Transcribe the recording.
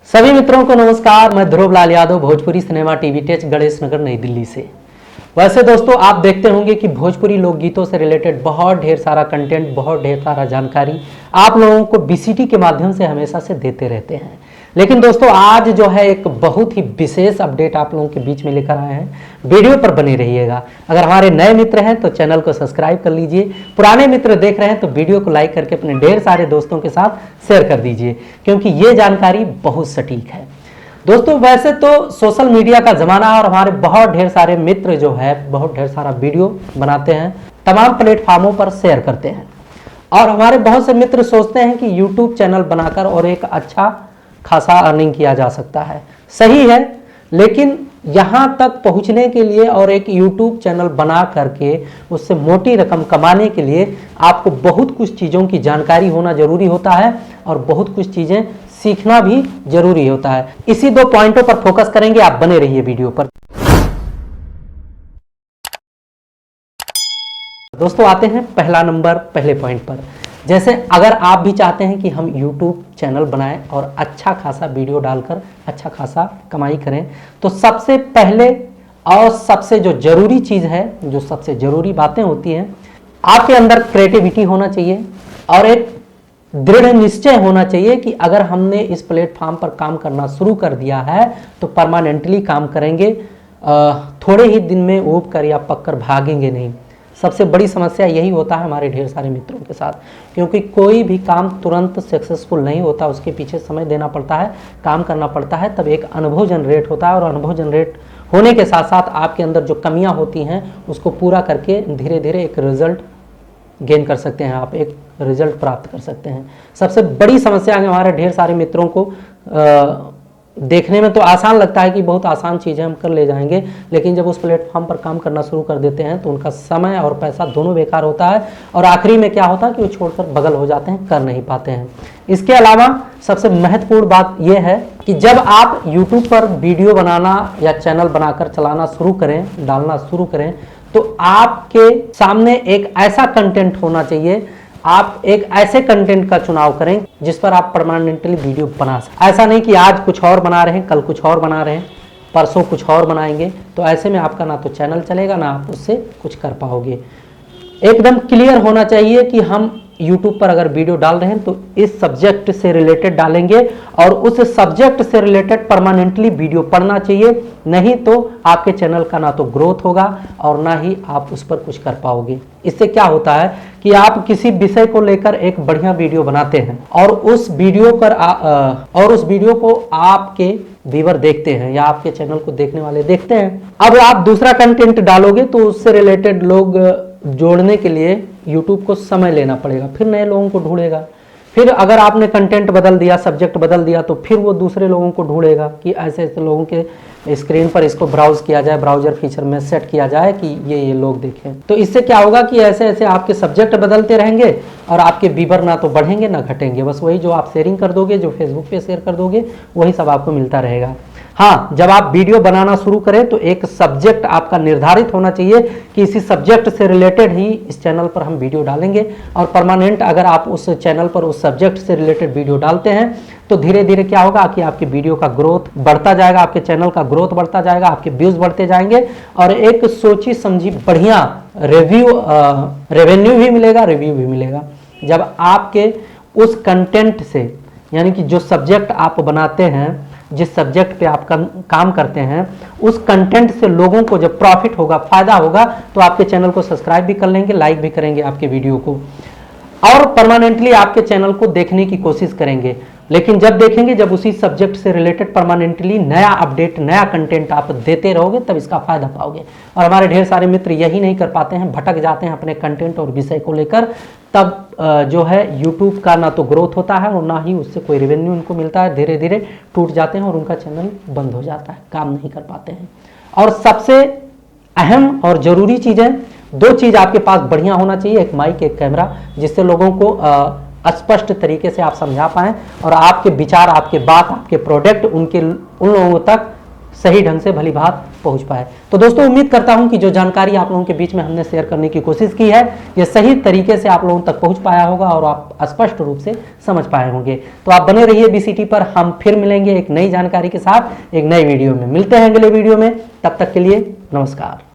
सभी मित्रों को नमस्कार। मैं ध्रुव लाल यादव, भोजपुरी सिनेमा टीवी टेच, गणेश नगर, नई दिल्ली से। वैसे दोस्तों, आप देखते होंगे कि भोजपुरी लोकगीतों से रिलेटेड बहुत ढेर सारा कंटेंट, बहुत ढेर सारा जानकारी आप लोगों को बीसीटी के माध्यम से हमेशा से देते रहते हैं। लेकिन दोस्तों, आज जो है एक बहुत ही विशेष अपडेट आप लोगों के बीच में लेकर आए हैं। वीडियो पर बने रहिएगा। अगर हमारे नए मित्र हैं तो चैनल को सब्सक्राइब कर लीजिए। पुराने मित्र देख रहे हैं तो वीडियो को लाइक करके अपने ढेर सारे दोस्तों के साथ शेयर कर दीजिए, क्योंकि ये जानकारी बहुत सटीक है। दोस्तों, वैसे तो सोशल मीडिया का ज़माना है और हमारे बहुत ढेर सारे मित्र जो है बहुत ढेर सारा वीडियो बनाते हैं, तमाम प्लेटफार्मों पर शेयर करते हैं। और हमारे बहुत से मित्र सोचते हैं कि यूट्यूब चैनल बनाकर और एक अच्छा खासा अर्निंग किया जा सकता है। सही है, लेकिन यहाँ तक पहुँचने के लिए और एक यूट्यूब चैनल बना करके उससे मोटी रकम कमाने के लिए आपको बहुत कुछ चीज़ों की जानकारी होना जरूरी होता है और बहुत कुछ चीज़ें सीखना भी जरूरी होता है। इसी दो पॉइंटों पर फोकस करेंगे। आप बने रहिए वीडियो पर। दोस्तों, आते हैं पहला नंबर, पहले पॉइंट पर। जैसे अगर आप भी चाहते हैं कि हम YouTube चैनल बनाएं और अच्छा खासा वीडियो डालकर अच्छा खासा कमाई करें, तो सबसे पहले और सबसे जो जरूरी चीज़ है, जो सबसे जरूरी बातें होती हैं, आपके अंदर क्रिएटिविटी होना चाहिए और एक दृढ़ निश्चय होना चाहिए कि अगर हमने इस प्लेटफॉर्म पर काम करना शुरू कर दिया है तो परमानेंटली काम करेंगे, थोड़े ही दिन में ऊब कर या पक कर भागेंगे नहीं। सबसे बड़ी समस्या यही होता है हमारे ढेर सारे मित्रों के साथ, क्योंकि कोई भी काम तुरंत सक्सेसफुल नहीं होता, उसके पीछे समय देना पड़ता है, काम करना पड़ता है, तब एक अनुभव जनरेट होता है। और अनुभव जनरेट होने के साथ साथ आपके अंदर जो कमियां होती हैं उसको पूरा करके धीरे धीरे एक रिजल्ट गेन कर सकते हैं, आप एक रिजल्ट प्राप्त कर सकते हैं। सबसे बड़ी समस्या है हमारे ढेर सारे मित्रों को, देखने में तो आसान लगता है कि बहुत आसान चीज़ें हम कर ले जाएंगे, लेकिन जब उस प्लेटफॉर्म पर काम करना शुरू कर देते हैं तो उनका समय और पैसा दोनों बेकार होता है और आखिरी में क्या होता है कि वो छोड़कर बगल हो जाते हैं, कर नहीं पाते हैं। इसके अलावा सबसे महत्वपूर्ण बात यह है कि जब आप YouTube पर वीडियो बनाना या चैनल बनाकर चलाना शुरू करें, डालना शुरू करें, तो आपके सामने एक ऐसा कंटेंट होना चाहिए, आप एक ऐसे कंटेंट का चुनाव करें जिस पर आप परमानेंटली वीडियो बना सकें। ऐसा नहीं कि आज कुछ और बना रहे हैं, कल कुछ और बना रहे हैं, परसों कुछ और बनाएंगे, तो ऐसे में आपका ना तो चैनल चलेगा, ना आप उससे कुछ कर पाओगे। एकदम क्लियर होना चाहिए कि हम YouTube पर अगर वीडियो डाल रहे हैं तो इस सब्जेक्ट से रिलेटेड डालेंगे और उस सब्जेक्ट से रिलेटेड परमानेंटली वीडियो पढ़ना चाहिए, नहीं तो आपके चैनल का ना तो ग्रोथ होगा और ना ही आप उस पर कुछ कर पाओगे। इससे क्या होता है कि आप किसी विषय को लेकर एक बढ़िया वीडियो बनाते हैं और उस वीडियो को आपके व्यूअर देखते हैं या आपके चैनल को देखने वाले देखते हैं। अब आप दूसरा कंटेंट डालोगे तो उससे रिलेटेड लोग जोड़ने के लिए YouTube को समय लेना पड़ेगा, फिर नए लोगों को ढूंढेगा। फिर अगर आपने कंटेंट बदल दिया, सब्जेक्ट बदल दिया, तो फिर वो दूसरे लोगों को ढूंढेगा कि ऐसे ऐसे लोगों के स्क्रीन पर इसको ब्राउज किया जाए, ब्राउजर फीचर में सेट किया जाए कि ये लोग देखें। तो इससे क्या होगा कि ऐसे ऐसे आपके सब्जेक्ट बदलते रहेंगे और आपके व्यूअर ना तो बढ़ेंगे ना घटेंगे, बस वही जो आप शेयरिंग कर दोगे, जो फेसबुक पे शेयर कर दोगे, वही सब आपको मिलता रहेगा। हाँ, जब आप वीडियो बनाना शुरू करें तो एक सब्जेक्ट आपका निर्धारित होना चाहिए कि इसी सब्जेक्ट से रिलेटेड ही इस चैनल पर हम वीडियो डालेंगे। और परमानेंट अगर आप उस चैनल पर उस सब्जेक्ट से रिलेटेड वीडियो डालते हैं तो धीरे धीरे क्या होगा कि आपकी वीडियो का ग्रोथ बढ़ता जाएगा, आपके चैनल का ग्रोथ बढ़ता जाएगा, आपके व्यूज बढ़ते जाएंगे और एक सोची समझी बढ़िया रेवेन्यू भी मिलेगा, रिव्यू भी मिलेगा। जब आपके उस कंटेंट से, यानी कि जो सब्जेक्ट आप बनाते हैं, जिस सब्जेक्ट पे आप काम करते हैं, उस कंटेंट से लोगों को जब प्रॉफिट होगा, फायदा होगा, तो आपके चैनल को सब्सक्राइब भी कर लेंगे, लाइक भी करेंगे आपके वीडियो को और परमानेंटली आपके चैनल को देखने की कोशिश करेंगे। लेकिन जब देखेंगे, जब उसी सब्जेक्ट से रिलेटेड परमानेंटली नया अपडेट, नया कंटेंट आप देते रहोगे, तब इसका फायदा पाओगे। और हमारे ढेर सारे मित्र यही नहीं कर पाते हैं, भटक जाते हैं अपने कंटेंट और विषय को लेकर, तब जो है YouTube का ना तो ग्रोथ होता है और ना ही उससे कोई रेवेन्यू उनको मिलता है, धीरे धीरे टूट जाते हैं और उनका चैनल बंद हो जाता है, काम नहीं कर पाते हैं। और सबसे अहम और ज़रूरी चीज़ें, दो चीज़ आपके पास बढ़िया होना चाहिए, एक माइक, एक कैमरा, जिससे लोगों को स्पष्ट तरीके से आप समझा पाएँ और आपके विचार, आपके बात, आपके प्रोडक्ट उन लोगों तक सही ढंग से भली बात पहुंच पाए। तो दोस्तों उम्मीद करता हूं कि जो जानकारी आप लोगों के बीच में हमने शेयर करने की कोशिश की है ये सही तरीके से आप लोगों तक पहुंच पाया होगा और आप स्पष्ट रूप से समझ पाए होंगे। तो आप बने रहिए बीसीटी पर, हम फिर मिलेंगे एक नई जानकारी के साथ एक नई वीडियो में। मिलते हैं अगले वीडियो में, तब तक के लिए नमस्कार।